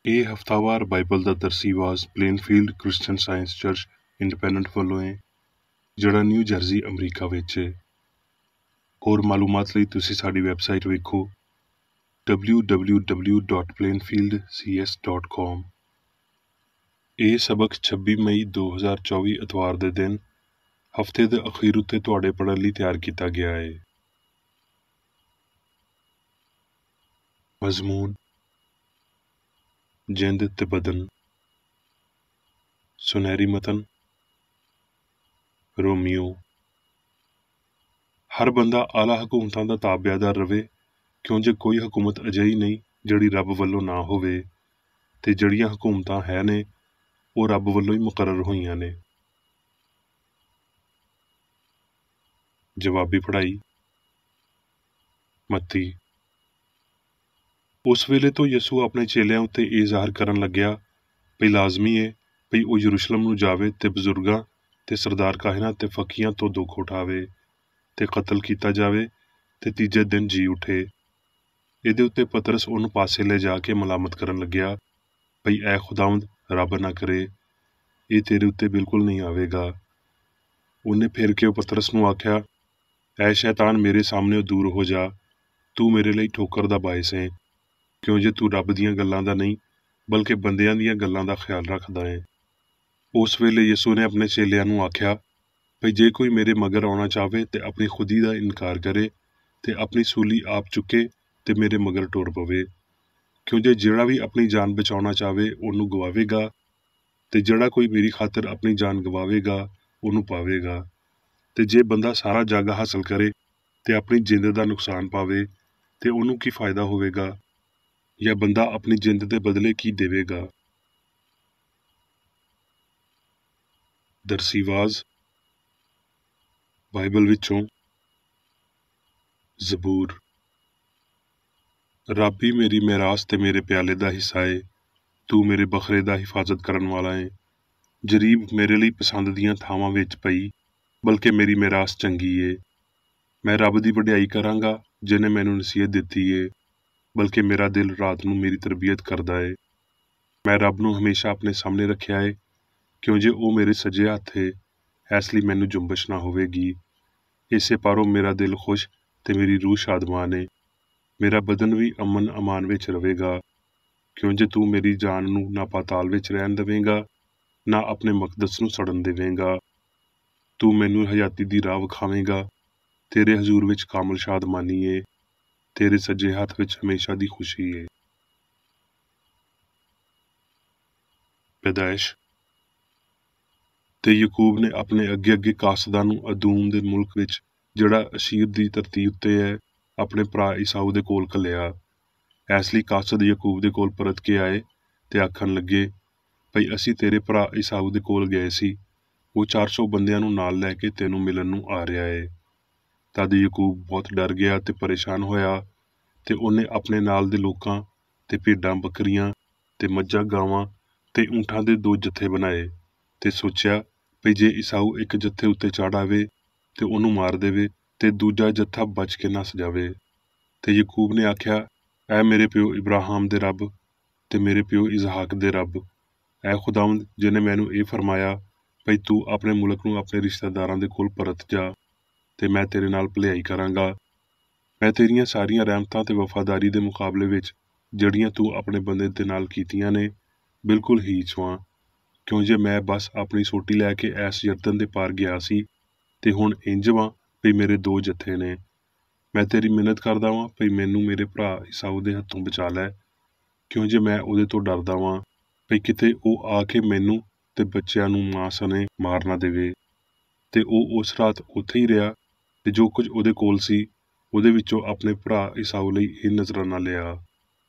ਇਹ ਹਫ਼ਤਾਵਾਰ ਬਾਈਬਲ ਦਾ ਦਰਸੀ ਆਵਾਜ਼ ਪਲੇਨਫੀਲਡ Christian science church independent ਵੱਲੋਂ ਹੈ, ਜਿਹੜਾ ਨਿਊ ਜਰਜ਼ੀ ਅਮਰੀਕਾ ਵਿੱਚ ਹੈ। ਹੋਰ ਮਾਲੂਮਾਤ ਲਈ ਤੁਸੀਂ ਸਾਡੀ ਵੈਬਸਾਈਟ ਵੇਖੋ www.plainfieldcs.com। ਇਹ ਸਬਕ 26 ਮਈ 2024 ਐਤਵਾਰ ਦੇ ਦਿਨ ਹਫ਼ਤੇ ਦੇ ਅਖੀਰ ਉੱਤੇ ਤੁਹਾਡੇ ਪੜ੍ਹਨ ਲਈ ਤਿਆਰ ਕੀਤਾ ਗਿਆ ਹੈ। ਮਜ਼ਮੂਨ, ਜਿੰਦ ਤੇ ਬਦਨ, ਸੁਨਹਿਰੀ ਮਤਨ, ਰੋਮੀਓ। ਹਰ ਬੰਦਾ ਆਲਾ ਹਕੂਮਤਾਂ ਦਾ ਤਾਬੇਦਾਰ ਰਵੇ, ਕਿਉਂ ਜੇ ਕੋਈ ਹਕੂਮਤ ਅਜਿਹੀ ਨਹੀਂ ਜਿਹੜੀ ਰੱਬ ਵੱਲੋਂ ਨਾ ਹੋਵੇ, ਤੇ ਜਿਹੜੀਆਂ ਹਕੂਮਤਾਂ ਹੈ ਨੇ ਉਹ ਰੱਬ ਵੱਲੋਂ ਹੀ ਮੁਕਰਰ ਹੋਈਆਂ ਨੇ। ਜਵਾਬੀ ਪੜ੍ਹਾਈ। ਮੱਤੀ। ਉਸ ਵੇਲੇ ਤੋਂ ਯਿਸੂ ਆਪਣੇ ਚੇਲਿਆਂ ਉੱਤੇ ਇਹ ਜ਼ਾਹਰ ਕਰਨ ਲੱਗਿਆ ਭਈ ਲਾਜ਼ਮੀ ਹੈ ਭਈ ਉਹ ਯਰੂਸ਼ਲਮ ਨੂੰ ਜਾਵੇ ਤੇ ਬਜ਼ੁਰਗਾਂ ਤੇ ਸਰਦਾਰ ਕਾਹਿਨਾਂ ਤੇ ਫਕੀਆਂ ਤੋਂ ਦੁੱਖ ਉਠਾਵੇ ਤੇ ਕਤਲ ਕੀਤਾ ਜਾਵੇ ਤੇ ਤੀਜੇ ਦਿਨ ਜੀ ਉਠੇ। ਇਹਦੇ ਉੱਤੇ ਪਤਰਸ ਉਹਨੂੰ ਪਾਸੇ ਲੈ ਜਾ ਕੇ ਮਲਾਮਤ ਕਰਨ ਲੱਗਿਆ ਭਈ ਐ ਖੁਦਾਵੰਦ, ਰੱਬ ਨਾ ਕਰੇ, ਇਹ ਤੇਰੇ ਉੱਤੇ ਬਿਲਕੁਲ ਨਹੀਂ ਆਵੇਗਾ। ਉਹਨੇ ਫਿਰ ਕੇ ਪਤਰਸ ਨੂੰ ਆਖਿਆ, ਐ ਸ਼ੈਤਾਨ, ਮੇਰੇ ਸਾਹਮਣੇ ਦੂਰ ਹੋ ਜਾ, ਤੂੰ ਮੇਰੇ ਲਈ ਠੋਕਰ ਦਾ ਬਾਇਸ ਹੈ, ਕਿਉਂ ਜੇ ਤੂੰ ਰੱਬ ਦੀਆਂ ਗੱਲਾਂ ਦਾ ਨਹੀਂ ਬਲਕਿ ਬੰਦਿਆਂ ਦੀਆਂ ਗੱਲਾਂ ਦਾ ਖਿਆਲ ਰੱਖਦਾ ਹੈ। ਉਸ ਵੇਲੇ ਯਿਸੂ ਨੇ ਆਪਣੇ ਚੇਲਿਆਂ ਨੂੰ ਆਖਿਆ ਭਈ ਜੇ ਕੋਈ ਮੇਰੇ ਮਗਰ ਆਉਣਾ ਚਾਹਵੇ ਤੇ ਆਪਣੀ ਖੁਦੀ ਦਾ ਇਨਕਾਰ ਕਰੇ ਤੇ ਆਪਣੀ ਸੂਲੀ ਆਪ ਚੁੱਕੇ ਤੇ ਮੇਰੇ ਮਗਰ ਟੁਰ ਪਵੇ। ਕਿਉਂ ਜੇ ਜਿਹੜਾ ਵੀ ਆਪਣੀ ਜਾਨ ਬਚਾਉਣਾ ਚਾਹਵੇ ਉਹਨੂੰ ਗਵਾਵੇਗਾ, ਤੇ ਜਿਹੜਾ ਕੋਈ ਮੇਰੀ ਖਾਤਰ ਆਪਣੀ ਜਾਨ ਗਵਾਵੇਗਾ ਉਹਨੂੰ ਪਾਵੇਗਾ। ਤੇ ਜੇ ਬੰਦਾ ਸਾਰਾ ਜੱਗ ਹਾਸਲ ਕਰੇ ਤੇ ਆਪਣੀ ਜਿੰਦ ਦਾ ਨੁਕਸਾਨ ਪਾਵੇ ਤੇ ਉਹਨੂੰ ਕੀ ਫਾਇਦਾ ਹੋਵੇਗਾ, ਜਾਂ ਬੰਦਾ ਆਪਣੀ ਜਿੰਦ ਦੇ ਬਦਲੇ ਕੀ ਦੇਵੇਗਾ। ਦਰਸੀਵਾਜ਼ ਬਾਈਬਲ ਵਿੱਚੋਂ ਜ਼ਬੂਰ। ਰੱਬ ਹੀ ਮੇਰੀ ਮਿਰਾਸ ਤੇ ਮੇਰੇ ਪਿਆਲੇ ਦਾ ਹਿੱਸਾ ਏ, ਤੂੰ ਮੇਰੇ ਬਖਰੇ ਦਾ ਹਿਫਾਜ਼ਤ ਕਰਨ ਵਾਲਾ ਏ। ਜਰੀਬ ਮੇਰੇ ਲਈ ਪਸੰਦ ਦੀਆਂ ਥਾਵਾਂ ਵਿੱਚ ਪਈ, ਬਲਕਿ ਮੇਰੀ ਮਿਰਾਸ ਚੰਗੀ ਏ। ਮੈਂ ਰੱਬ ਦੀ ਵਡਿਆਈ ਕਰਾਂਗਾ ਜਿਹਨੇ ਮੈਨੂੰ ਨਸੀਹਤ ਦਿੱਤੀ ਏ, ਬਲਕਿ ਮੇਰਾ ਦਿਲ ਰਾਤ ਨੂੰ ਮੇਰੀ ਤਰਬੀਅਤ ਕਰਦਾ ਏ। ਮੈਂ ਰੱਬ ਨੂੰ ਹਮੇਸ਼ਾ ਆਪਣੇ ਸਾਹਮਣੇ ਰੱਖਿਆ ਏ, ਕਿਉਂ ਜੇ ਉਹ ਮੇਰੇ ਸੱਜੇ ਹੱਥ ਏ, ਇਸ ਲਈ ਮੈਨੂੰ ਜੁੰਬਸ਼ ਨਾ ਹੋਵੇਗੀ। ਇਸੇ ਪਾਰੋਂ ਮੇਰਾ ਦਿਲ ਖੁਸ਼ ਤੇ ਮੇਰੀ ਰੂਹ ਸ਼ਾਦਮਾਨ ਏ। ਮੇਰਾ ਬਦਨ ਵੀ ਅਮਨ ਅਮਾਨ ਵਿੱਚ ਰਵੇਗਾ, ਕਿਉਂ ਜੇ ਤੂੰ ਮੇਰੀ ਜਾਨ ਨੂੰ ਨਾ ਪਾਤਾਲ ਵਿੱਚ ਰਹਿਣ ਦੇਵੇਂਗਾ, ਨਾ ਆਪਣੇ ਮਕਦਸ ਨੂੰ ਸੜਨ ਦੇਵੇਂਗਾ। ਤੂੰ ਮੈਨੂੰ ਹਯਾਤੀ ਦੀ ਰਾਹ ਵਿਖਾਵੇਂਗਾ, ਤੇਰੇ ਹਜ਼ੂਰ ਵਿੱਚ ਕਾਮਲ ਸ਼ਾਦਮਾਨੀ ਏ, ਤੇਰੇ ਸੱਜੇ ਹੱਥ ਵਿੱਚ ਹਮੇਸ਼ਾ ਦੀ ਖੁਸ਼ੀ ਏ। ਪੈਦਾਇਸ਼। ਤੇ ਯਕੂਬ ਨੇ ਆਪਣੇ ਅੱਗੇ ਅੱਗੇ ਕਾਸਦਾਂ ਨੂੰ ਅਦੂਮ ਦੇ ਮੁਲਕ ਵਿੱਚ, ਜਿਹੜਾ ਅਸ਼ੀਰ ਦੀ ਧਰਤੀ ਉੱਤੇ ਹੈ, ਆਪਣੇ ਭਰਾ ਈਸਾਊ ਦੇ ਕੋਲ ਘੱਲਿਆ। ਇਸ ਲਈ ਕਾਸਦ ਯਕੂਬ ਦੇ ਕੋਲ ਪਰਤ ਕੇ ਆਏ ਤੇ ਆਖਣ ਲੱਗੇ ਭਈ ਅਸੀਂ ਤੇਰੇ ਭਰਾ ਈਸਾਊ ਦੇ ਕੋਲ ਗਏ ਸੀ, ਉਹ 400 ਬੰਦਿਆਂ ਨੂੰ ਨਾਲ ਲੈ ਕੇ ਤੈਨੂੰ ਮਿਲਣ ਨੂੰ ਆ ਰਿਹਾ ਏ। ਤਦ ਯਕੂਬ ਬਹੁਤ ਡਰ ਗਿਆ ਤੇ ਪਰੇਸ਼ਾਨ ਹੋਇਆ, ਤੇ ਉਹਨੇ ਆਪਣੇ ਨਾਲ ਦੇ ਲੋਕਾਂ ਤੇ ਭੇਡਾਂ ਬੱਕਰੀਆਂ ਤੇ ਮੱਝਾਂ ਗਾਵਾਂ ਤੇ ਊਂਠਾਂ ਦੇ 2 ਜੱਥੇ ਬਣਾਏ, ਤੇ ਸੋਚਿਆ ਭਈ ਜੇ ਈਸਾਊ ਇੱਕ ਜੱਥੇ ਉੱਤੇ ਚੜ੍ਹ ਆਵੇ ਤੇ ਉਹਨੂੰ ਮਾਰ ਦੇਵੇ ਤੇ ਦੂਜਾ ਜੱਥਾ ਬਚ ਕੇ ਨੱਸ ਜਾਵੇ। ਤੇ ਯਕੂਬ ਨੇ ਆਖਿਆ, ਐ ਮੇਰੇ ਪਿਓ ਇਬਰਾਹਿਮ ਦੇ ਰੱਬ ਤੇ ਮੇਰੇ ਪਿਓ ਇਜ਼ਹਾਕ ਦੇ ਰੱਬ, ਐ ਖੁਦਾਵੰਦ ਜਿਹਨੇ ਮੈਨੂੰ ਇਹ ਫਰਮਾਇਆ ਭਈ ਤੂੰ ਆਪਣੇ ਮੁਲਕ ਨੂੰ ਆਪਣੇ ਰਿਸ਼ਤੇਦਾਰਾਂ ਦੇ ਕੋਲ ਪਰਤ ਜਾ, ਤੇ ਮੈਂ ਤੇਰੇ ਨਾਲ ਭਲਾਈ ਕਰਾਂਗਾ। ਮੈਂ ਤੇਰੀਆਂ ਸਾਰੀਆਂ ਰਹਿਮਤਾਂ ਤੇ ਵਫਾਦਾਰੀ ਦੇ ਮੁਕਾਬਲੇ ਵਿੱਚ ਜਿਹੜੀਆਂ ਤੂੰ ਆਪਣੇ ਬੰਦੇ ਦੇ ਨਾਲ ਕੀਤੀਆਂ ਨੇ ਬਿਲਕੁਲ ਹੀ ਚਵਾਂ, ਕਿਉਂ ਜੇ ਮੈਂ ਬਸ ਆਪਣੀ ਸੋਟੀ ਲੈ ਕੇ ਐਸ ਯਰਦਨ ਦੇ ਪਾਰ ਗਿਆ ਸੀ, ਤੇ ਹੁਣ ਇੰਜ ਵਾਂ ਭਈ ਮੇਰੇ 2 ਜੱਥੇ ਨੇ। ਮੈਂ ਤੇਰੀ ਮਿੰਨਤ ਕਰਦਾ ਵਾਂ ਭਈ ਮੈਨੂੰ ਮੇਰੇ ਭਰਾ ਈਸਾਊ ਦੇ ਹੱਥੋਂ ਬਚਾ ਲੈ, ਕਿਉਂ ਜੇ ਮੈਂ ਉਹਦੇ ਤੋਂ ਡਰਦਾ ਵਾਂ ਭਈ ਕਿਤੇ ਉਹ ਆ ਕੇ ਮੈਨੂੰ ਤੇ ਬੱਚਿਆਂ ਨੂੰ ਮਾਂ ਸਣੇ ਮਾਰ ਨਾ ਦੇਵੇ। ਤੇ ਉਹ ਉਸ ਰਾਤ ਉੱਥੇ ਹੀ ਰਿਹਾ, ਤੇ ਜੋ ਕੁਝ ਉਹਦੇ ਕੋਲ ਸੀ ਉਹਦੇ ਵਿੱਚੋਂ ਆਪਣੇ ਭਰਾ ਈਸਾਊ ਲਈ ਇਹ ਨਜ਼ਰਾਨਾ ਲਿਆ।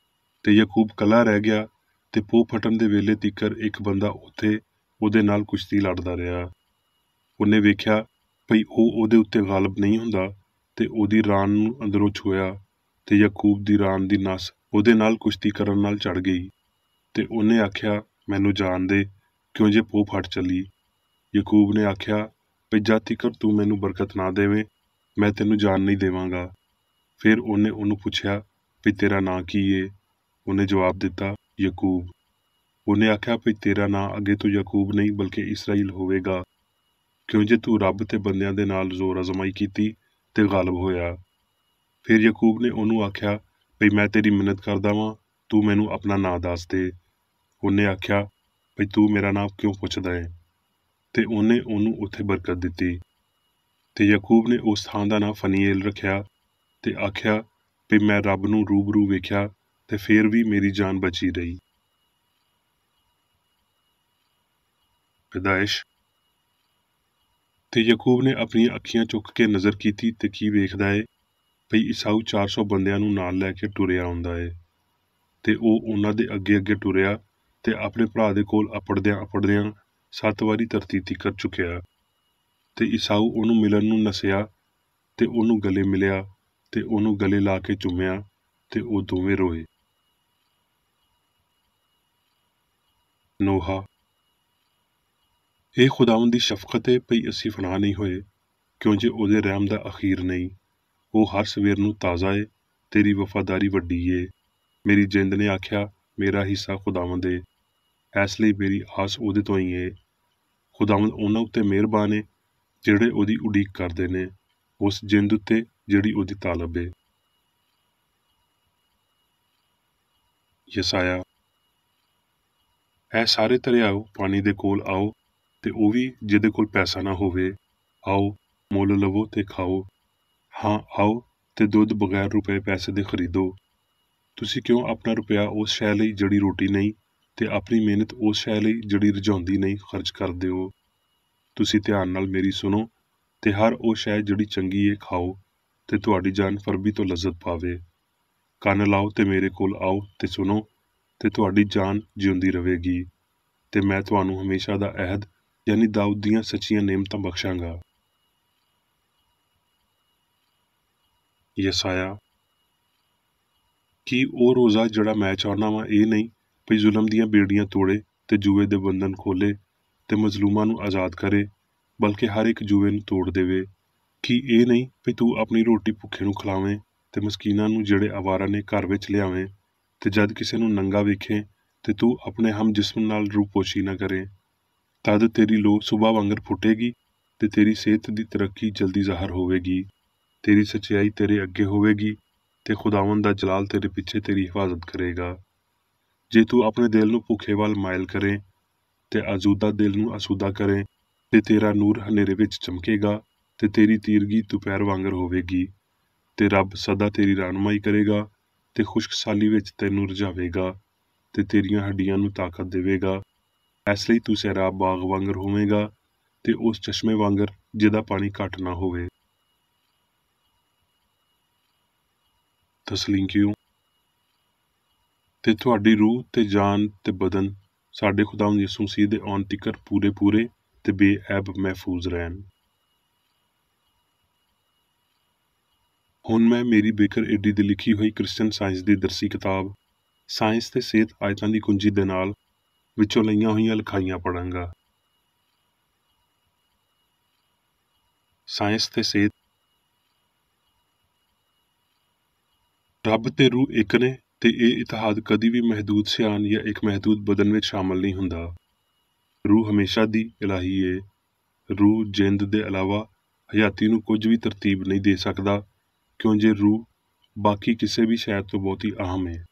ਤੇ ਯਕੂਬ ਕੱਲਾ ਰਹਿ ਗਿਆ, ਤੇ ਪੋਹ ਫਟਣ ਦੇ ਵੇਲੇ ਤੀਕਰ ਇੱਕ ਬੰਦਾ ਉੱਥੇ ਉਹਦੇ ਨਾਲ ਕੁਸ਼ਤੀ ਲੜਦਾ ਰਿਹਾ। ਉਹਨੇ ਵੇਖਿਆ ਭਈ ਉਹ ਉਹਦੇ ਉੱਤੇ ਗਾਲਬ ਨਹੀਂ ਹੁੰਦਾ, ਤੇ ਉਹਦੀ ਰਾਨ ਨੂੰ ਅੰਦਰੋਂ ਛੂਹਿਆ, ਤੇ ਯਕੂਬ ਦੀ ਰਾਨ ਦੀ ਨਸ ਉਹਦੇ ਨਾਲ ਕੁਸ਼ਤੀ ਕਰਨ ਨਾਲ ਚੜ ਗਈ। ਤੇ ਉਹਨੇ ਆਖਿਆ, ਮੈਨੂੰ ਜਾਣ ਦੇ, ਕਿਉਂ ਜੇ ਪੋਹ ਫਟ ਚੱਲੀ। ਯਕੂਬ ਨੇ ਆਖਿਆ ਭਈ ਜਦ ਤੀਕਰ ਤੂੰ ਮੈਨੂੰ ਬਰਕਤ ਨਾ ਦੇਵੇਂ ਮੈਂ ਤੈਨੂੰ ਜਾਨ ਨਹੀਂ ਦੇਵਾਂਗਾ। ਫਿਰ ਉਹਨੇ ਉਹਨੂੰ ਪੁੱਛਿਆ ਭਈ ਤੇਰਾ ਨਾਂ ਕੀ ਏ। ਉਹਨੇ ਜਵਾਬ ਦਿੱਤਾ, ਯਕੂਬ। ਉਹਨੇ ਆਖਿਆ ਭਈ ਤੇਰਾ ਨਾਂ ਅੱਗੇ ਤੋਂ ਯਾਕੂਬ ਨਹੀਂ ਬਲਕਿ ਇਸਰਾਈਲ ਹੋਵੇਗਾ, ਕਿਉਂ ਜੇ ਤੂੰ ਰੱਬ ਤੇ ਬੰਦਿਆਂ ਦੇ ਨਾਲ ਜ਼ੋਰ ਅਜ਼ਮਾਈ ਕੀਤੀ ਤੇ ਗਾਲਬ ਹੋਇਆ। ਫਿਰ ਯਾਕੂਬ ਨੇ ਉਹਨੂੰ ਆਖਿਆ ਭਈ ਮੈਂ ਤੇਰੀ ਮਿੰਨਤ ਕਰਦਾ ਵਾਂ, ਤੂੰ ਮੈਨੂੰ ਆਪਣਾ ਨਾਂ ਦੱਸ ਦੇ। ਉਹਨੇ ਆਖਿਆ ਭਈ ਤੂੰ ਮੇਰਾ ਨਾਂ ਕਿਉਂ ਪੁੱਛਦਾ ਹੈ, ਤੇ ਉਹਨੇ ਉਹਨੂੰ ਉੱਥੇ ਬਰਕਤ ਦਿੱਤੀ। ਤੇ ਯਾਕੂਬ ਨੇ ਉਸ ਥਾਂ ਦਾ ਨਾਂ ਫਨੀਏਲ ਰੱਖਿਆ ਤੇ ਆਖਿਆ ਭਈ ਮੈਂ ਰੱਬ ਨੂੰ ਰੂਬਰੂ ਵੇਖਿਆ ਤੇ ਫੇਰ ਵੀ ਮੇਰੀ ਜਾਨ ਬਚੀ ਰਹੀ। ਪੈਦਾਇਸ਼। ਤੇ ਯਾਕੂਬ ਨੇ ਆਪਣੀਆਂ ਅੱਖੀਆਂ ਚੁੱਕ ਕੇ ਨਜ਼ਰ ਕੀਤੀ ਤੇ ਕੀ ਵੇਖਦਾ ਏ ਭਈ ਈਸਾਊ 400 ਬੰਦਿਆਂ ਨੂੰ ਨਾਲ ਲੈ ਕੇ ਟੁਰਿਆ ਆਉਂਦਾ ਏ। ਤੇ ਉਹ ਉਹਨਾਂ ਦੇ ਅੱਗੇ ਅੱਗੇ ਟੁਰਿਆ ਤੇ ਆਪਣੇ ਭਰਾ ਦੇ ਕੋਲ ਅਪੜਦਿਆਂ 7 ਵਾਰੀ ਧਰਤੀ ਤੀਕਰ ਝੁਕਿਆ। ਤੇ ਈਸਾਊ ਉਹਨੂੰ ਮਿਲਣ ਨੂੰ ਨਸਿਆ ਤੇ ਉਹਨੂੰ ਗਲੇ ਮਿਲਿਆ ਤੇ ਉਹਨੂੰ ਗਲੇ ਲਾ ਕੇ ਚੁੰਮਿਆ ਤੇ ਉਹ ਦੋਵੇਂ ਰੋਏ। ਨੋਹਾ। ਇਹ ਖੁਦਾਵੰਦ ਦੀ ਸ਼ਫਕਤ ਏ ਭਈ ਅਸੀਂ ਫਨਾਹ ਨਹੀਂ ਹੋਏ, ਕਿਉਂ ਜੇ ਉਹਦੇ ਰਹਿਮ ਦਾ ਅਖੀਰ ਨਹੀਂ। ਉਹ ਹਰ ਸਵੇਰ ਨੂੰ ਤਾਜ਼ਾ ਏ, ਤੇਰੀ ਵਫਾਦਾਰੀ ਵੱਡੀ ਏ। ਮੇਰੀ ਜਿੰਦ ਨੇ ਆਖਿਆ ਮੇਰਾ ਹਿੱਸਾ ਖੁਦਾਵੰਦ ਏ, ਇਸ ਲਈ ਮੇਰੀ ਆਸ ਉਹਦੇ ਤੋਂ ਹੀ ਏ। ਖੁਦਾਵੰਦ ਉਹਨਾਂ ਉੱਤੇ ਮਿਹਰਬਾਨ ਏ ਜਿਹੜੇ ਉਹਦੀ ਉਡੀਕ ਕਰਦੇ ਨੇ, ਉਸ ਜਿੰਦ ਉੱਤੇ ਜਿਹੜੀ ਉਹਦੀ ਤਾਲਬ ਏ। ਯਸਾਇਆ। ਇਹ ਸਾਰੇ ਧਰਿਆਓ ਪਾਣੀ ਦੇ ਕੋਲ ਆਓ, ਤੇ ਉਹ ਵੀ ਜਿਹਦੇ ਕੋਲ ਪੈਸਾ ਨਾ ਹੋਵੇ। ਆਓ ਮੁੱਲ ਲਵੋ ਤੇ ਖਾਓ। ਹਾਂ ਆਓ ਤੇ ਦੁੱਧ ਬਗੈਰ ਰੁਪਏ ਪੈਸੇ ਦੇ ਖਰੀਦੋ। ਤੁਸੀਂ ਕਿਉਂ ਆਪਣਾ ਰੁਪਇਆ ਉਸ ਸ਼ੈ ਲਈ ਜਿਹੜੀ ਰੋਟੀ ਨਹੀਂ, ਤੇ ਆਪਣੀ ਮਿਹਨਤ ਉਸ ਸ਼ੈ ਲਈ ਜਿਹੜੀ ਰਝਾਉਂਦੀ ਨਹੀਂ ਖਰਚ ਕਰਦੇ ਹੋ। ਤੁਸੀਂ ਧਿਆਨ ਨਾਲ ਮੇਰੀ ਸੁਣੋ ਤੇ ਹਰ ਉਹ ਸ਼ੈ ਜਿਹੜੀ ਚੰਗੀ ਏ ਖਾਓ, ਤੇ ਤੁਹਾਡੀ ਜਾਨ ਫਰਬੀ ਤੋਂ ਲਜ਼ਤ ਪਾਵੇ। ਕੰਨ ਲਾਓ ਤੇ ਮੇਰੇ ਕੋਲ ਆਓ ਤੇ ਸੁਣੋ, ਤੇ ਤੁਹਾਡੀ ਜਾਨ ਜਿਉਂਦੀ ਰਵੇਗੀ, ਤੇ ਮੈਂ ਤੁਹਾਨੂੰ ਹਮੇਸ਼ਾ ਦਾ ਅਹਿਦ ਯਾਨੀ ਦਾਊਦ ਦੀਆਂ ਸੱਚੀਆਂ ਨੇਮਤਾਂ ਬਖਸ਼ਾਂਗਾ। ਯਸਾਇਆ। ਕੀ ਉਹ ਰੋਜ਼ਾ ਜਿਹੜਾ ਮੈਂ ਚਾਹੁੰਦਾ ਵਾਂ ਇਹ ਨਹੀਂ ਭਈ ਜ਼ੁਲਮ ਦੀਆਂ ਬੇੜੀਆਂ ਤੋੜੇ ਤੇ ਜੂਏ ਦੇ ਬੰਧਨ ਖੋਲੇ ਤੇ ਮਜ਼ਲੂਮਾਂ ਨੂੰ ਆਜ਼ਾਦ ਕਰੇ, ਬਲਕਿ ਹਰ ਇੱਕ ਜੂਏ ਨੂੰ ਤੋੜ ਦੇਵੇ। ਕੀ ਇਹ ਨਹੀਂ ਭਈ ਤੂੰ ਆਪਣੀ ਰੋਟੀ ਭੁੱਖੇ ਨੂੰ ਖਿਲਾਵੇਂ ਤੇ ਮਸਕੀਨਾਂ ਨੂੰ ਜਿਹੜੇ ਆਵਾਰਾ ਨੇ ਘਰ ਵਿੱਚ ਲਿਆਵੇਂ, ਤੇ ਜਦ ਕਿਸੇ ਨੂੰ ਨੰਗਾ ਵੇਖੇ ਤੇ ਤੂੰ ਆਪਣੇ ਹਮ ਜਿਸਮ ਨਾਲ ਰੂਪੋਸ਼ੀ ਨਾ ਕਰੇ। ਤਦ ਤੇਰੀ ਲੋਅ ਸੁਬਹ ਵਾਂਗਰ ਫੁੱਟੇਗੀ ਤੇ ਤੇਰੀ ਸਿਹਤ ਦੀ ਤਰੱਕੀ ਜਲਦੀ ਜ਼ਾਹਰ ਹੋਵੇਗੀ। ਤੇਰੀ ਸੱਚਾਈ ਤੇਰੇ ਅੱਗੇ ਹੋਵੇਗੀ ਤੇ ਖੁਦਾਵੰਦ ਦਾ ਜਲਾਲ ਤੇਰੇ ਪਿੱਛੇ ਤੇਰੀ ਹਿਫਾਜ਼ਤ ਕਰੇਗਾ। ਜੇ ਤੂੰ ਆਪਣੇ ਦਿਲ ਨੂੰ ਭੁੱਖੇ ਵੱਲ ਮਾਇਲ ਕਰੇ ਤੇ ਆਜ਼ੂਦਾ ਦਿਲ ਨੂੰ ਆਸੂਦਾ ਕਰੇ, ਤੇ ਤੇਰਾ ਨੂਰ ਹਨੇਰੇ ਵਿੱਚ ਚਮਕੇਗਾ ਤੇ ਤੇਰੀ ਤੀਰਗੀ ਦੁਪਹਿਰ ਵਾਂਗਰ ਹੋਵੇਗੀ। ਤੇ ਰੱਬ ਸਦਾ ਤੇਰੀ ਰਹਿਨੁਮਾਈ ਕਰੇਗਾ ਤੇ ਖੁਸ਼ਕਸਾਲੀ ਵਿੱਚ ਤੈਨੂੰ ਰਝਾਵੇਗਾ ਤੇ ਤੇਰੀਆਂ ਹੱਡੀਆਂ ਨੂੰ ਤਾਕਤ ਦੇਵੇਗਾ। ਇਸ ਲਈ ਤੂੰ ਸੈਰਾਬ ਬਾਗ ਵਾਂਗਰ ਹੋਵੇਂਗਾ ਤੇ ਉਸ ਚਸ਼ਮੇ ਵਾਂਗਰ ਜਿਹਦਾ ਪਾਣੀ ਘੱਟ ਨਾ ਹੋਵੇ। ਤਸਲੀਂਕਿਓ। ਤੇ ਤੁਹਾਡੀ ਰੂਹ ਤੇ ਜਾਨ ਤੇ ਬਦਨ ਸਾਡੇ ਖੁਦਾਵੰਦ ਯਿਸੂ ਮਸੀਹ ਦੇ ਆਉਣ ਤੀਕਰ ਪੂਰੇ ਤੇ ਬੇਅੈਬ ਮਹਿਫੂਜ਼ ਰਹਿਣ। ਹੁਣ ਮੈਂ ਮੇਰੀ ਬੇਕਰ ਏਡੀ ਦੀ ਲਿਖੀ ਹੋਈ ਕ੍ਰਿਸਚਨ ਸਾਇੰਸ ਦੀ ਦਰਸੀ ਕਿਤਾਬ ਸਾਇੰਸ ਤੇ ਸਿਹਤ ਆਇਤਾਂ ਦੀ ਕੁੰਜੀ ਦੇ ਨਾਲ ਵਿੱਚੋਂ ਲਈਆਂ ਹੋਈਆਂ ਲਿਖਾਈਆਂ ਪੜਾਂਗਾ। ਸਾਇੰਸ ਤੇ ਸਿਹਤ। ਰੱਬ ਤੇ ਰੂਹ ਇੱਕ ਨੇ ਤੇ ਇਹ ਇਤਿਹਾਦ ਕਦੀ ਵੀ ਮਹਿਦੂਦ ਸਿਆਣ ਜਾਂ ਇੱਕ ਮਹਿਦੂਦ ਬਦਨ ਵਿੱਚ ਸ਼ਾਮਲ ਨਹੀਂ ਹੁੰਦਾ। ਰੂਹ ਹਮੇਸ਼ਾ ਦੀ ਇਲਾਹੀ ਏ। ਰੂਹ ਜਿੰਦ ਦੇ ਇਲਾਵਾ ਹਯਾਤੀ ਨੂੰ ਕੁਝ ਵੀ ਤਰਤੀਬ ਨਹੀਂ ਦੇ ਸਕਦਾ, ਕਿਉਂ ਜੇ ਰੂਹ ਬਾਕੀ ਕਿਸੇ ਵੀ ਸ਼ੈ ਤੋਂ ਬਹੁਤੀ ਅਹਿਮ ਹੈ।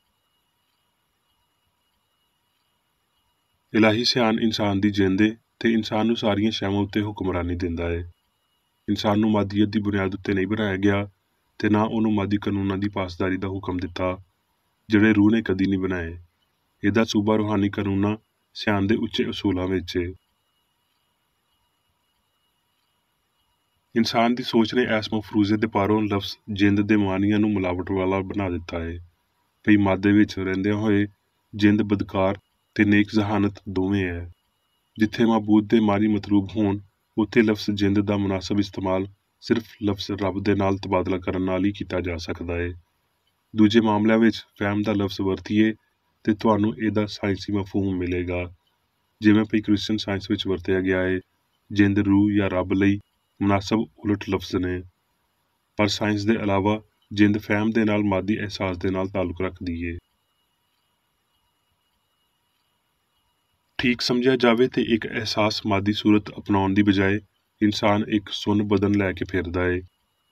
ਇਲਾਹੀ ਸਿਆਣ ਇਨਸਾਨ ਦੀ ਜਿੰਦ ਏ ਤੇ ਇਨਸਾਨ ਨੂੰ ਸਾਰੀਆਂ ਸ਼ੈਵਾਂ ਉੱਤੇ ਹੁਕਮਰਾਨੀ ਦਿੰਦਾ ਏ। ਇਨਸਾਨ ਨੂੰ ਮਾਦੀਅਤ ਦੀ ਬੁਨਿਆਦ ਉੱਤੇ ਨਹੀਂ ਬਣਾਇਆ ਗਿਆ ਤੇ ਨਾ ਉਹਨੂੰ ਮਾਦੀ ਕਾਨੂੰਨਾਂ ਦੀ ਪਾਸਦਾਰੀ ਦਾ ਹੁਕਮ ਦਿੱਤਾ ਜਿਹੜੇ ਰੂਹ ਨੇ ਕਦੀ ਨਹੀਂ ਬਣਾਏ। ਇਹਦਾ ਸੂਬਾ ਰੂਹਾਨੀ ਕਾਨੂੰਨਾਂ ਸਿਆਣ ਦੇ ਉੱਚੇ ਅਸੂਲਾਂ ਵਿੱਚ ਏ। ਇਨਸਾਨ ਦੀ ਸੋਚ ਨੇ ਇਸ ਮਫਰੂਜ਼ੇ ਦੇ ਪਾਰੋਂ ਲਫ਼ਜ਼ ਜਿੰਦ ਦੇ ਮਾਨੀਆਂ ਨੂੰ ਮਿਲਾਵਟ ਵਾਲਾ ਬਣਾ ਦਿੱਤਾ ਹੈ। ਭਈ ਮਾਦੇ ਵਿੱਚ ਰਹਿੰਦਿਆਂ ਹੋਏ ਜਿੰਦ ਬਦਕਾਰ ਤੇ ਨੇਕ ਜ਼ਹਾਨਤ ਦੋਵੇਂ ਹੈ। ਜਿੱਥੇ ਮਾਬੂਦ ਦੇ ਮਾਰੀ ਮਤਲੂਬ ਹੋਣ ਉੱਥੇ ਲਫ਼ਜ਼ ਜਿੰਦ ਦਾ ਮੁਨਾਸਬ ਇਸਤੇਮਾਲ ਸਿਰਫ ਲਫ਼ਜ਼ ਰੱਬ ਦੇ ਨਾਲ ਤਬਾਦਲਾ ਕਰਨ ਨਾਲ ਹੀ ਕੀਤਾ ਜਾ ਸਕਦਾ ਹੈ। ਦੂਜੇ ਮਾਮਲਿਆਂ ਵਿੱਚ ਫਹਿਮ ਦਾ ਲਫ਼ਜ਼ ਵਰਤੀਏ ਤੇ ਤੁਹਾਨੂੰ ਇਹਦਾ ਸਾਇੰਸੀ ਮਫਹੂਮ ਮਿਲੇਗਾ, ਜਿਵੇਂ ਭਈ ਕ੍ਰਿਸਚਨ ਸਾਇੰਸ ਵਿੱਚ ਵਰਤਿਆ ਗਿਆ ਹੈ। ਜਿੰਦ ਰੂਹ ਜਾਂ ਰੱਬ ਲਈ ਮੁਨਾਸਬ ਉਲਟ ਲਫ਼ਜ਼ ਨੇ, ਪਰ ਸਾਇੰਸ ਦੇ ਇਲਾਵਾ ਜਿੰਦ ਫਹਿਮ ਦੇ ਨਾਲ ਮਾਦੀ ਅਹਿਸਾਸ ਦੇ ਨਾਲ ਤਾਲੁਕ ਰੱਖਦੀ ਏ। ਠੀਕ ਸਮਝਿਆ ਜਾਵੇ ਤੇ ਇੱਕ ਅਹਿਸਾਸ ਮਾਦੀ ਸੂਰਤ ਅਪਣਾਉਣ ਦੀ ਬਜਾਏ ਇਨਸਾਨ ਇੱਕ ਸੁੰਨ ਬਦਨ ਲੈ ਕੇ ਫਿਰਦਾ ਏ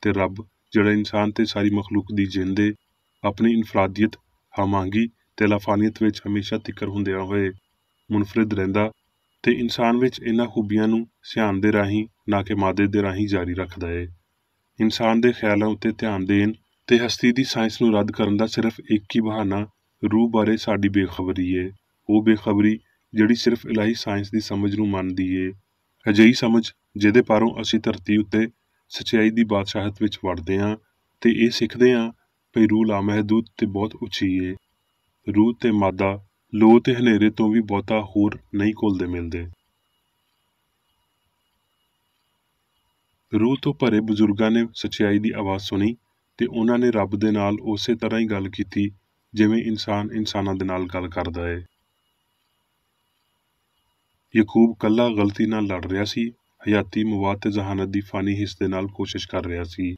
ਤੇ ਰੱਬ ਜਿਹੜਾ ਇਨਸਾਨ ਤੇ ਸਾਰੀ ਮਖਲੂਕ ਦੀ ਜਿੰਦ ਏ ਆਪਣੀ ਇਨਫਰਾਦੀਅਤ, ਹਮਾਂਗੀ ਤੇ ਲਾਫਾਨੀਅਤ ਵਿੱਚ ਹਮੇਸ਼ਾ ਤਿੱਕਰ ਹੁੰਦਿਆਂ ਹੋਏ ਮੁਨਫਰਿਦ ਰਹਿੰਦਾ ਤੇ ਇਨਸਾਨ ਵਿੱਚ ਇਹਨਾਂ ਖੂਬੀਆਂ ਨੂੰ ਸਿਆਣ ਦੇ ਰਾਹੀਂ ਨਾ ਕਿ ਮਾਦੇ ਦੇ ਰਾਹੀਂ ਜਾਰੀ ਰੱਖਦਾ ਏ। ਇਨਸਾਨ ਦੇ ਖਿਆਲਾਂ ਉੱਤੇ ਧਿਆਨ ਦੇਣ ਤੇ ਹਸਤੀ ਦੀ ਸਾਇੰਸ ਨੂੰ ਰੱਦ ਕਰਨ ਦਾ ਸਿਰਫ ਇੱਕ ਹੀ ਬਹਾਨਾ ਰੂਹ ਬਾਰੇ ਸਾਡੀ ਬੇਖਬਰੀ ਏ, ਉਹ ਬੇਖਬਰੀ ਜਿਹੜੀ ਸਿਰਫ ਇਲਾਹੀ ਸਾਇੰਸ ਦੀ ਸਮਝ ਨੂੰ ਮੰਨਦੀ ਏ, ਅਜਿਹੀ ਸਮਝ ਜਿਹਦੇ ਪਾਰੋਂ ਅਸੀਂ ਧਰਤੀ ਉੱਤੇ ਸੱਚਾਈ ਦੀ ਬਾਦਸ਼ਾਹਤ ਵਿੱਚ ਵੜਦੇ ਹਾਂ ਤੇ ਇਹ ਸਿੱਖਦੇ ਹਾਂ ਭਈ ਰੂਹ ਲਾਮਹਿਦੂਦ ਤੇ ਬਹੁਤ ਉੱਚੀ ਏ। ਰੂਹ ਤੇ ਮਾਦਾ, ਲੋ ਤੇ ਹਨੇਰੇ ਤੋਂ ਵੀ ਬਹੁਤਾ ਹੋਰ ਨਹੀਂ ਘੁਲਦੇ ਮਿਲਦੇ। ਰੂਹ ਤੋਂ ਭਰੇ ਬਜ਼ੁਰਗਾਂ ਨੇ ਸੱਚਾਈ ਦੀ ਆਵਾਜ਼ ਸੁਣੀ ਤੇ ਉਹਨਾਂ ਨੇ ਰੱਬ ਦੇ ਨਾਲ ਉਸੇ ਤਰ੍ਹਾਂ ਹੀ ਗੱਲ ਕੀਤੀ ਜਿਵੇਂ ਇਨਸਾਨ ਇਨਸਾਨਾਂ ਦੇ ਨਾਲ ਗੱਲ ਕਰਦਾ ਏ। ਯਕੂਬ ਕੱਲਾ ਗਲਤੀ ਨਾਲ ਲੜ ਰਿਹਾ ਸੀ, ਹਯਾਤੀ ਮਵਾਦ ਤੇ ਜ਼ਹਾਨਤ ਦੀ ਫਾਨੀ ਹਿੱਸ ਦੇ ਨਾਲ ਕੋਸ਼ਿਸ਼ ਕਰ ਰਿਹਾ ਸੀ।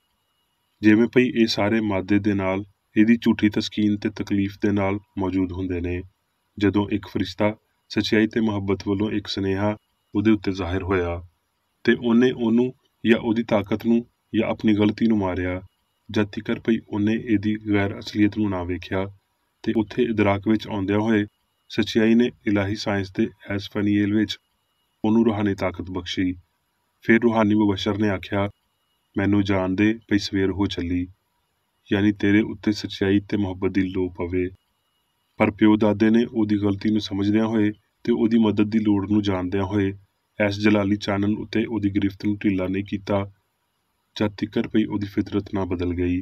ਜਿਵੇਂ ਭਈ ਇਹ ਸਾਰੇ ਮਾਦੇ ਦੇ ਨਾਲ ਇਹਦੀ ਝੂਠੀ ਤਸਕੀਨ ਤੇ ਤਕਲੀਫ ਦੇ ਨਾਲ ਮੌਜੂਦ ਹੁੰਦੇ ਨੇ। ਜਦੋਂ ਇੱਕ ਫਰਿਸ਼ਤਾ ਸੱਚਾਈ ਤੇ ਮੁਹੱਬਤ ਵੱਲੋਂ ਇੱਕ ਸੁਨੇਹਾ ਉਹਦੇ ਉੱਤੇ ਜ਼ਾਹਿਰ ਹੋਇਆ ਤੇ ਉਹਨੇ ਉਹਨੂੰ ਜਾਂ ਉਹਦੀ ਤਾਕਤ ਨੂੰ ਜਾਂ ਆਪਣੀ ਗਲਤੀ ਨੂੰ ਮਾਰਿਆ, ਜਦ ਤੀਕਰ ਭਈ ਉਹਨੇ ਇਹਦੀ ਗੈਰ ਅਸਲੀਅਤ ਨੂੰ ਨਾ ਵੇਖਿਆ ਤੇ ਉੱਥੇ ਇਦਰਾਕ ਵਿੱਚ ਆਉਂਦਿਆਂ ਹੋਏ ਸੱਚਾਈ ਨੇ ਇਲਾਹੀ ਸਾਇੰਸ ਦੇ ਐਸ ਫਨੀਏਲ ਵਿੱਚ ਉਹਨੂੰ ਰੂਹਾਨੀ ਤਾਕਤ ਬਖਸ਼ੀ। ਫਿਰ ਰੂਹਾਨੀ ਮੁਬਸ਼ਰ ਨੇ ਆਖਿਆ, ਮੈਨੂੰ ਜਾਣ ਦੇ ਭਈ ਸਵੇਰ ਹੋ ਚੱਲੀ, ਯਾਨੀ ਤੇਰੇ ਉੱਤੇ ਸੱਚਾਈ ਤੇ ਮੁਹੱਬਤ ਦੀ ਲੋ ਪਵੇ। ਪਰ ਪਿਓ ਦਾਦੇ ਨੇ ਉਹਦੀ ਗਲਤੀ ਨੂੰ ਸਮਝਦਿਆਂ ਹੋਏ ਤੇ ਉਹਦੀ ਮਦਦ ਦੀ ਲੋੜ ਨੂੰ ਜਾਣਦਿਆਂ ਹੋਏ ਐਸ ਜਲਾਲੀ ਚਾਨਣ ਉੱਤੇ ਉਹਦੀ ਗ੍ਰਿਫਤ ਨੂੰ ਢਿੱਲਾ ਨਹੀਂ ਕੀਤਾ ਜਦ ਤੀਕਰ ਭਈ ਉਹਦੀ ਫਿਤਰਤ ਨਾ ਬਦਲ ਗਈ।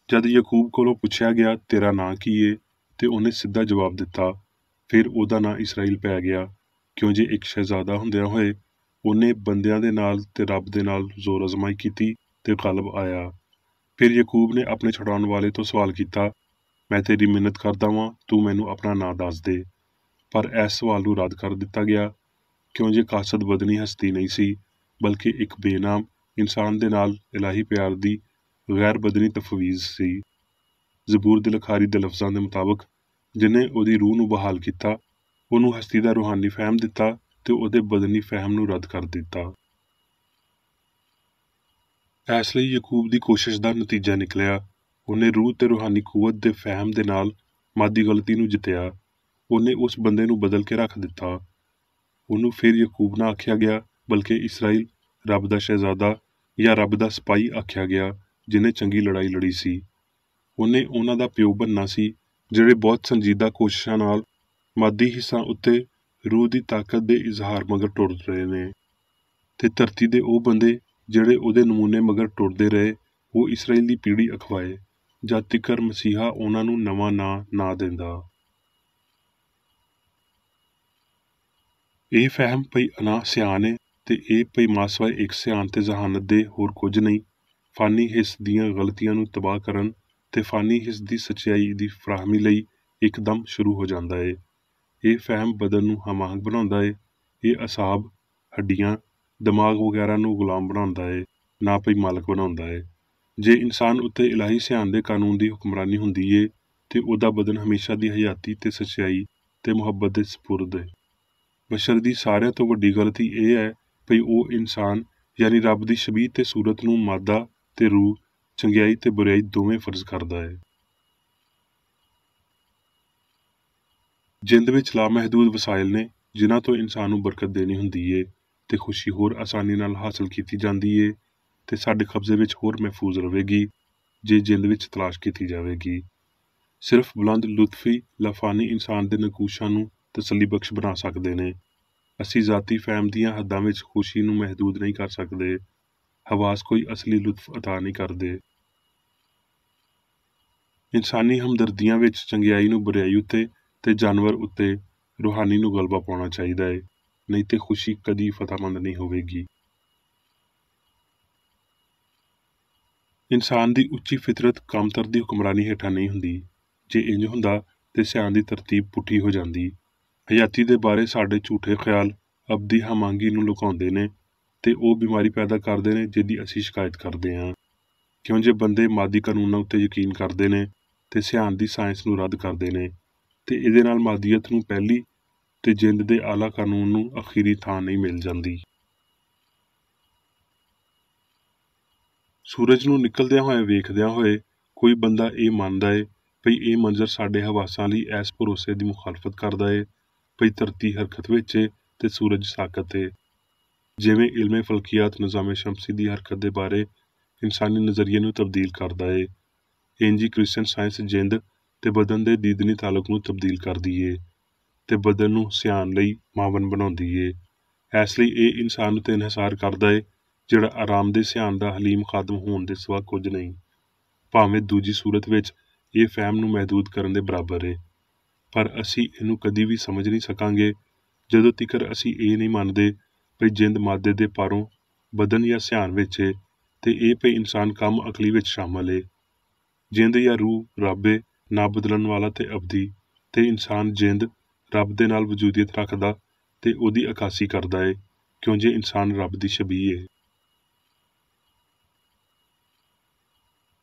ਜਦ ਯਕੂਬ ਕੋਲੋਂ ਪੁੱਛਿਆ ਗਿਆ ਤੇਰਾ ਨਾਂ ਕੀ ਏ ਤੇ ਉਹਨੇ ਸਿੱਧਾ ਜਵਾਬ ਦਿੱਤਾ, ਫਿਰ ਉਹਦਾ ਨਾਂ ਇਸਰਾਈਲ ਪੈ ਗਿਆ, ਕਿਉਂ ਜੇ ਇੱਕ ਸ਼ਹਿਜ਼ਾਦਾ ਹੁੰਦਿਆਂ ਹੋਏ ਉਹਨੇ ਬੰਦਿਆਂ ਦੇ ਨਾਲ ਤੇ ਰੱਬ ਦੇ ਨਾਲ ਜ਼ੋਰ ਅਜ਼ਮਾਈ ਕੀਤੀ ਤੇ ਗਲਬ ਆਇਆ। ਫਿਰ ਯਕੂਬ ਨੇ ਆਪਣੇ ਛੁਡਾਉਣ ਵਾਲੇ ਤੋਂ ਸਵਾਲ ਕੀਤਾ, ਮੈਂ ਤੇਰੀ ਮਿੰਨਤ ਕਰਦਾ ਵਾਂ ਤੂੰ ਮੈਨੂੰ ਆਪਣਾ ਨਾਂ ਦੱਸ ਦੇ। ਪਰ ਇਸ ਸਵਾਲ ਨੂੰ ਰੱਦ ਕਰ ਦਿੱਤਾ ਗਿਆ, ਕਿਉਂ ਜੇ ਕਾਸਦ ਬਦਨੀ ਹਸਤੀ ਨਹੀਂ ਸੀ ਬਲਕਿ ਇੱਕ ਬੇਨਾਮ ਇਨਸਾਨ ਦੇ ਨਾਲ ਇਲਾਹੀ ਪਿਆਰ ਦੀ ਗੈਰ ਬਦਨੀ ਤਫਵੀਜ਼ ਸੀ। ਜ਼ਬੂਰ ਦੇ ਲਿਖਾਰੀ ਦੇ ਲਫ਼ਜ਼ਾਂ ਦੇ ਮੁਤਾਬਕ ਜਿਹਨੇ ਉਹਦੀ ਰੂਹ ਨੂੰ ਬਹਾਲ ਕੀਤਾ, ਉਹਨੂੰ ਹਸਤੀ ਦਾ ਰੂਹਾਨੀ ਫਹਿਮ ਦਿੱਤਾ ਤੇ ਉਹਦੇ ਬਦਨੀ ਫਹਿਮ ਨੂੰ ਰੱਦ ਕਰ ਦਿੱਤਾ। ਇਸ ਲਈ ਯਕੂਬ ਦੀ ਕੋਸ਼ਿਸ਼ ਦਾ ਨਤੀਜਾ ਨਿਕਲਿਆ, ਉਹਨੇ ਰੂਹ ਤੇ ਰੂਹਾਨੀ ਕੂਵਤ ਦੇ ਫਹਿਮ ਦੇ ਨਾਲ ਮਾਦੀ ਗਲਤੀ ਨੂੰ ਜਿੱਤਿਆ। ਉਹਨੇ ਉਸ ਬੰਦੇ ਨੂੰ ਬਦਲ ਕੇ ਰੱਖ ਦਿੱਤਾ। ਉਹਨੂੰ ਫਿਰ ਯਕੂਬ ਨਾ ਆਖਿਆ ਗਿਆ ਬਲਕਿ ਇਸਰਾਈਲ, ਰੱਬ ਦਾ ਸ਼ਹਿਜ਼ਾਦਾ ਜਾਂ ਰੱਬ ਦਾ ਸਿਪਾਹੀ ਆਖਿਆ ਗਿਆ ਜਿਹਨੇ ਚੰਗੀ ਲੜਾਈ ਲੜੀ ਸੀ। ਉਹਨੇ ਉਹਨਾਂ ਦਾ ਪਿਓ ਬਣਨਾ ਸੀ ਜਿਹੜੇ ਬਹੁਤ ਸੰਜੀਦਾ ਕੋਸ਼ਿਸ਼ਾਂ ਨਾਲ ਮਾਦੀ ਹਿੱਸਾਂ ਉੱਤੇ ਰੂਹ ਦੀ ਤਾਕਤ ਦੇ ਇਜ਼ਹਾਰ ਮਗਰ ਟੁਰ ਰਹੇ ਨੇ ਤੇ ਧਰਤੀ ਦੇ ਉਹ ਬੰਦੇ ਜਿਹੜੇ ਉਹਦੇ ਨਮੂਨੇ ਮਗਰ ਟੁਰਦੇ ਰਹੇ ਉਹ ਇਸਰਾਈਲ ਦੀ ਪੀੜ੍ਹੀ ਅਖਵਾਏ ਜਦ ਤੀਕਰ ਮਸੀਹਾ ਉਹਨਾਂ ਨੂੰ ਨਵਾਂ ਨਾਂ ਨਾ ਦਿੰਦਾ। ਇਹ ਫਹਿਮ ਭਈ ਅਨਾ ਸਿਆਣ ਏ ਤੇ ਇਹ ਭਈ ਮਾਸਵਾਏ ਇੱਕ ਸਿਆਣ ਤੇ ਜ਼ਹਾਨਤ ਦੇ ਹੋਰ ਕੁਝ ਨਹੀਂ, ਫਾਨੀ ਹਿੱਸ ਦੀਆਂ ਗਲਤੀਆਂ ਨੂੰ ਤਬਾਹ ਕਰਨ ਤੇ ਫਾਨੀ ਹਿੱਸ ਦੀ ਸੱਚਾਈ ਦੀ ਫਰਾਹਮੀ ਲਈ ਇੱਕਦਮ ਸ਼ੁਰੂ ਹੋ ਜਾਂਦਾ ਏ। ਇਹ ਫਹਿਮ ਬਦਨ ਨੂੰ ਹਮਾਹੰਗ ਬਣਾਉਂਦਾ ਏ, ਇਹ ਅਸਾਬ, ਹੱਡੀਆਂ, ਦਿਮਾਗ ਵਗੈਰਾ ਨੂੰ ਗੁਲਾਮ ਬਣਾਉਂਦਾ ਏ, ਨਾ ਭਈ ਮਾਲਕ ਬਣਾਉਂਦਾ ਏ। ਜੇ ਇਨਸਾਨ ਉੱਤੇ ਇਲਾਹੀ ਸਿਆਣ ਦੇ ਕਾਨੂੰਨ ਦੀ ਹੁਕਮਰਾਨੀ ਹੁੰਦੀ ਏ ਤੇ ਉਹਦਾ ਬਦਨ ਹਮੇਸ਼ਾ ਦੀ ਹਯਾਤੀ ਤੇ ਸੱਚਾਈ ਤੇ ਮੁਹੱਬਤ ਦੇ ਸਪੁਰਦ ਏ। ਬਸ਼ਰ ਦੀ ਸਾਰਿਆਂ ਤੋਂ ਵੱਡੀ ਗਲਤੀ ਇਹ ਹੈ ਭਈ ਉਹ ਇਨਸਾਨ ਯਾਨੀ ਰੱਬ ਦੀ ਸ਼ਬੀਹ ਤੇ ਸੂਰਤ ਨੂੰ ਮਾਦਾ ਤੇ ਰੂਹ, ਚੰਗਿਆਈ ਤੇ ਬੁਰਾਈ ਦੋਵੇਂ ਫਰਜ਼ ਕਰਦਾ ਹੈ। ਜਿੰਦ ਵਿੱਚ ਲਾਮਹਿਦੂਦ ਵਸਾਇਲ ਨੇ ਜਿਨ੍ਹਾਂ ਤੋਂ ਇਨਸਾਨ ਨੂੰ ਬਰਕਤ ਦੇਣੀ ਹੁੰਦੀ ਏ ਤੇ ਖੁਸ਼ੀ ਹੋਰ ਆਸਾਨੀ ਨਾਲ ਹਾਸਲ ਕੀਤੀ ਜਾਂਦੀ ਏ ਤੇ ਸਾਡੇ ਕਬਜ਼ੇ ਵਿੱਚ ਹੋਰ ਮਹਿਫੂਜ਼ ਰਵੇਗੀ ਜੇ ਜਿੰਦ ਵਿੱਚ ਤਲਾਸ਼ ਕੀਤੀ ਜਾਵੇਗੀ। ਸਿਰਫ ਬੁਲੰਦ ਲੁਤਫੀ ਲਾਫਾਨੀ ਇਨਸਾਨ ਦੇ ਨਕੂਸ਼ਾਂ ਨੂੰ ਤਸੱਲੀ ਬਖਸ਼ ਬਣਾ ਸਕਦੇ ਨੇ। ਅਸੀਂ ਜ਼ਾਤੀ ਫਹਿਮ ਦੀਆਂ ਹੱਦਾਂ ਵਿੱਚ ਖੁਸ਼ੀ ਨੂੰ ਮਹਿਦੂਦ ਨਹੀਂ ਕਰ ਸਕਦੇ। ਹਵਾਸ ਕੋਈ ਅਸਲੀ ਲੁਤਫ ਅਤਾ ਨਹੀਂ ਕਰਦੇ। ਇਨਸਾਨੀ ਹਮਦਰਦੀਆਂ ਵਿੱਚ ਚੰਗਿਆਈ ਨੂੰ ਬੁਰਾਈ ਉੱਤੇ ਤੇ ਜਾਨਵਰ ਉੱਤੇ ਰੂਹਾਨੀ ਨੂੰ ਗਲਬਾ ਪਾਉਣਾ ਚਾਹੀਦਾ ਏ, ਨਹੀਂ ਤੇ ਖੁਸ਼ੀ ਕਦੀ ਫਤਹਮੰਦ ਨਹੀਂ ਹੋਵੇਗੀ। ਇਨਸਾਨ ਦੀ ਉੱਚੀ ਫਿਤਰਤ ਕਾਮਤਰ ਦੀ ਹੁਕਮਰਾਨੀ ਹੇਠਾਂ ਨਹੀਂ ਹੁੰਦੀ। ਜੇ ਇੰਜ ਹੁੰਦਾ ਤੇ ਸਿਆਣ ਦੀ ਤਰਤੀਬ ਪੁੱਠੀ ਹੋ ਜਾਂਦੀ। ਹਯਾਤੀ ਦੇ ਬਾਰੇ ਸਾਡੇ ਝੂਠੇ ਖਿਆਲ ਅਬਦੀ ਹਮਾਂਗੀ ਨੂੰ ਲੁਕਾਉਂਦੇ ਨੇ ਤੇ ਉਹ ਬਿਮਾਰੀ ਪੈਦਾ ਕਰਦੇ ਨੇ ਜਿਹਦੀ ਅਸੀਂ ਸ਼ਿਕਾਇਤ ਕਰਦੇ ਹਾਂ। ਕਿਉਂ ਜੇ ਬੰਦੇ ਮਾਦੀ ਕਾਨੂੰਨਾਂ ਉੱਤੇ ਯਕੀਨ ਕਰਦੇ ਨੇ ਤੇ ਸਿਆਣ ਦੀ ਸਾਇੰਸ ਨੂੰ ਰੱਦ ਕਰਦੇ ਨੇ ਤੇ ਇਹਦੇ ਨਾਲ ਮਾਦੀਅਤ ਨੂੰ ਪਹਿਲੀ ਤੇ ਜਿੰਦ ਦੇ ਆਲਾ ਕਾਨੂੰਨ ਨੂੰ ਅਖੀਰੀ ਥਾਂ ਨਹੀਂ ਮਿਲ ਜਾਂਦੀ। ਸੂਰਜ ਨੂੰ ਨਿਕਲਦਿਆਂ ਹੋਏ ਵੇਖਦਿਆਂ ਹੋਏ ਕੋਈ ਬੰਦਾ ਇਹ ਮੰਨਦਾ ਏ ਭਈ ਇਹ ਮੰਜ਼ਰ ਸਾਡੇ ਹਵਾਸਾਂ ਲਈ ਐਸ ਭਰੋਸੇ ਦੀ ਮੁਖਾਲਫਤ ਕਰਦਾ ਏ ਭਈ ਧਰਤੀ ਹਰਕਤ ਵਿੱਚ ਏ ਤੇ ਸੂਰਜ ਸਾਕਤ ਏ। ਜਿਵੇਂ ਇਲਮੇ ਫਲਕੀਆਤ ਨਿਜ਼ਾਮੇ ਸ਼ਮਸੀ ਦੀ ਹਰਕਤ ਦੇ ਬਾਰੇ ਇਨਸਾਨੀ ਨਜ਼ਰੀਏ ਨੂੰ ਤਬਦੀਲ ਕਰਦਾ ਏ, ਇੰਜ ਹੀ ਕ੍ਰਿਸਚਨ ਸਾਇੰਸ ਜਿੰਦ ਤੇ ਬਦਨ ਦੇ ਦੀਦਨੀ ਤਾਲੁਕ ਨੂੰ ਤਬਦੀਲ ਕਰਦੀ ਏ ਤੇ ਬਦਨ ਨੂੰ ਸਿਆਣ ਲਈ ਮਾਵਨ ਬਣਾਉਂਦੀ ਏ। ਇਸ ਲਈ ਇਹ ਇਨਸਾਨ ਉੱਤੇ ਇਨਹਿਸਾਰ ਕਰਦਾ ਏ ਜਿਹੜਾ ਆਰਾਮ ਦੇ ਸਿਆਣ ਦਾ ਹਲੀਮ ਖਾਦਮ ਹੋਣ ਦੇ ਸਿਵਾ ਕੁਝ ਨਹੀਂ, ਭਾਵੇਂ ਦੂਜੀ ਸੂਰਤ ਵਿੱਚ ਇਹ ਫਹਿਮ ਨੂੰ ਮਹਿਦੂਦ ਕਰਨ ਦੇ ਬਰਾਬਰ ਏ। ਪਰ ਅਸੀਂ ਇਹਨੂੰ ਕਦੀ ਵੀ ਸਮਝ ਨਹੀਂ ਸਕਾਂਗੇ ਜਦੋਂ ਤੀਕਰ ਅਸੀਂ ਇਹ ਨਹੀਂ ਮੰਨਦੇ ਭਈ ਜਿੰਦ ਮਾਦੇ ਦੇ ਪਾਰੋਂ ਬਦਨ ਜਾਂ ਸਿਆਣ ਵਿੱਚ ਏ ਤੇ ਇਹ ਭਈ ਇਨਸਾਨ ਕੰਮ ਅਕਲੀ ਵਿੱਚ ਸ਼ਾਮਲ ਏ। ਜਿੰਦ ਜਾਂ ਰੂਹ ਰੱਬ ਏ, ਨਾ ਬਦਲਣ ਵਾਲਾ ਤੇ ਅਬਦੀ, ਤੇ ਇਨਸਾਨ ਜਿੰਦ ਰੱਬ ਦੇ ਨਾਲ ਵਜੂਦੀਅਤ ਰੱਖਦਾ ਤੇ ਉਹਦੀ ਅਕਾਸੀ ਕਰਦਾ ਏ ਕਿਉਂ ਜੇ ਇਨਸਾਨ ਰੱਬ ਦੀ ਸ਼ਬੀਹ ਏ।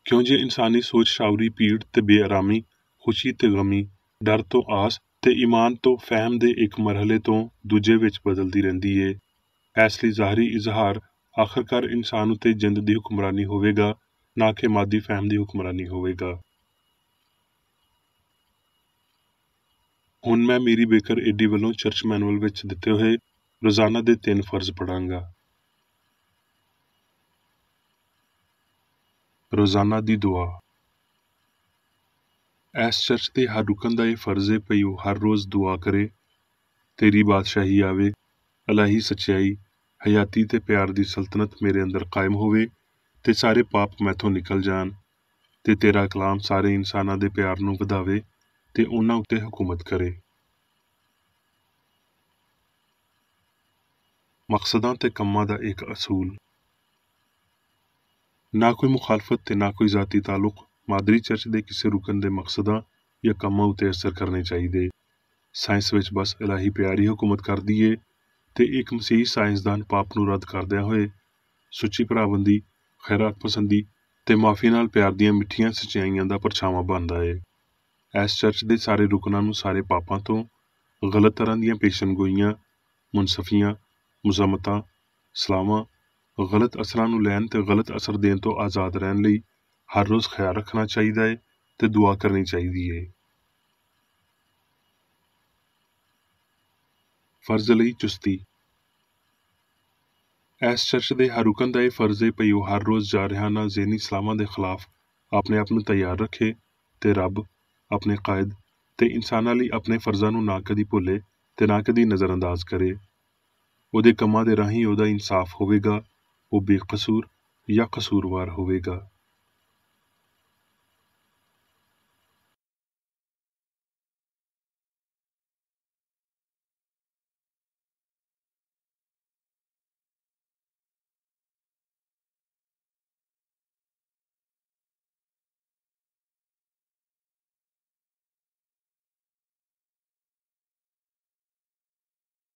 ਕਿਉਂ ਜੇ ਇਨਸਾਨੀ ਸੋਚ ਸ਼ਾਉਰੀ ਪੀੜ ਤੇ ਬੇਆਰਾਮੀ, ਖੁਸ਼ੀ ਤੇ ਗਮੀ, ਡਰ ਤੋਂ ਆਸ ਤੇ ਈਮਾਨ ਤੋਂ ਫਹਿਮ ਦੇ ਇੱਕ ਮਰਹਲੇ ਤੋਂ ਦੂਜੇ ਵਿੱਚ ਬਦਲਦੀ ਰਹਿੰਦੀ ਏ। ਇਸ ਲਈ ਜ਼ਾਹਰੀ ਇਜ਼ਹਾਰ ਆਖਰਕਾਰ ਇਨਸਾਨ ਉੱਤੇ ਜਿੰਦ ਦੀ ਹੁਕਮਰਾਨੀ ਹੋਵੇਗਾ, ਨਾ ਕਿ ਮਾਦੀ ਫਹਿਮ ਦੀ ਹੁਕਮਰਾਨੀ ਹੋਵੇਗਾ। ਹੁਣ ਮੈਂ ਮੀਰੀ ਬੇਕਰ ਏਡੀ ਵੱਲੋਂ ਚਰਚ ਮੈਨੂਅਲ ਵਿੱਚ ਦਿੱਤੇ ਹੋਏ ਰੋਜ਼ਾਨਾ ਦੇ 3 ਫਰਜ਼ ਪੜਾਂਗਾ। ਰੋਜ਼ਾਨਾ ਦੀ ਦੁਆ। ਇਸ ਚਰਚ ਦੇ ਹਰ ਰੁਕਨ ਦਾ ਇਹ ਫਰਜ਼ ਏ ਭਈ ਉਹ ਹਰ ਰੋਜ਼ ਦੁਆ ਕਰੇ, ਤੇਰੀ ਬਾਦਸ਼ਾਹੀ ਆਵੇ, ਇਲਾਹੀ ਸੱਚਾਈ, ਹਯਾਤੀ ਤੇ ਪਿਆਰ ਦੀ ਸਲਤਨਤ ਮੇਰੇ ਅੰਦਰ ਕਾਇਮ ਹੋਵੇ ਤੇ ਸਾਰੇ ਪਾਪ ਮੈਥੋਂ ਨਿਕਲ ਜਾਣ ਤੇ ਤੇਰਾ ਕਲਾਮ ਸਾਰੇ ਇਨਸਾਨਾਂ ਦੇ ਪਿਆਰ ਨੂੰ ਵਧਾਵੇ ਤੇ ਉਹਨਾਂ ਉੱਤੇ ਹਕੂਮਤ ਕਰੇ। ਮਕਸਦਾਂ ਤੇ ਕੰਮਾਂ ਦਾ ਇੱਕ ਅਸੂਲ। ਨਾ ਕੋਈ ਮੁਖਾਲਫਤ ਤੇ ਨਾ ਕੋਈ ਜ਼ਾਤੀ ਤਾਲੁਕ ਮਾਦਰੀ ਚਰਚ ਦੇ ਕਿਸੇ ਰੁਕਨ ਦੇ ਮਕਸਦਾਂ ਜਾਂ ਕੰਮਾਂ ਉੱਤੇ ਅਸਰ ਕਰਨੇ ਚਾਹੀਦੇ। ਸਾਇੰਸ ਵਿੱਚ ਬਸ ਇਲਾਹੀ ਪਿਆਰ ਹੀ ਹਕੂਮਤ ਕਰਦੀ ਏ ਤੇ ਇੱਕ ਮਸੀਹੀ ਸਾਇੰਸਦਾਨ ਪਾਪ ਨੂੰ ਰੱਦ ਕਰਦਿਆਂ ਹੋਏ ਸੁੱਚੀ ਭਰਾਬੰਦੀ, ਖੈਰਾਤ ਪਸੰਦੀ ਤੇ ਮਾਫੀ ਨਾਲ ਪਿਆਰ ਦੀਆਂ ਮਿੱਠੀਆਂ ਸੱਚਾਈਆਂ ਦਾ ਪਰਛਾਵਾਂ ਬਣਦਾ ਏ। ਇਸ ਚਰਚ ਦੇ ਸਾਰੇ ਰੁਕਨਾਂ ਨੂੰ ਸਾਰੇ ਪਾਪਾਂ ਤੋਂ, ਗਲਤ ਤਰ੍ਹਾਂ ਦੀਆਂ ਪੇਸ਼ਨਗੋਈਆਂ, ਮੁਨਸਫੀਆਂ, ਮੁਜ਼ਮਤਾਂ, ਸਲਾਹਾਂ, ਗਲਤ ਅਸਰਾਂ ਨੂੰ ਲੈਣ ਤੇ ਗਲਤ ਅਸਰ ਦੇਣ ਤੋਂ ਆਜ਼ਾਦ ਰਹਿਣ ਲਈ ਹਰ ਰੋਜ਼ ਖਿਆਲ ਰੱਖਣਾ ਚਾਹੀਦਾ ਏ ਤੇ ਦੁਆ ਕਰਨੀ ਚਾਹੀਦੀ ਏ। ਫਰਜ਼ ਲਈ ਚੁਸਤੀ। ਇਸ ਚਰਚ ਦੇ ਹਰ ਰੁਕਨ ਦਾ ਇਹ ਫਰਜ਼ ਏ ਭਈ ਉਹ ਹਰ ਰੋਜ਼ ਜਾਰਹਾਨਾ ਜ਼ਹਿਨੀ ਸਲਾਹਾਂ ਦੇ ਖਿਲਾਫ ਆਪਣੇ ਆਪ ਨੂੰ ਤਿਆਰ ਰੱਖੇ ਤੇ ਰੱਬ, ਆਪਣੇ ਕਾਇਦ ਤੇ ਇਨਸਾਨਾਂ ਲਈ ਆਪਣੇ ਫਰਜ਼ਾਂ ਨੂੰ ਨਾ ਕਦੀ ਭੁੱਲੇ ਤੇ ਨਾ ਕਦੀ ਨਜ਼ਰਅੰਦਾਜ਼ ਕਰੇ। ਉਹਦੇ ਕੰਮਾਂ ਦੇ ਰਾਹੀਂ ਉਹਦਾ ਇਨਸਾਫ ਹੋਵੇਗਾ, ਉਹ ਬੇਕਸੂਰ ਜਾਂ ਕਸੂਰਵਾਰ ਹੋਵੇਗਾ।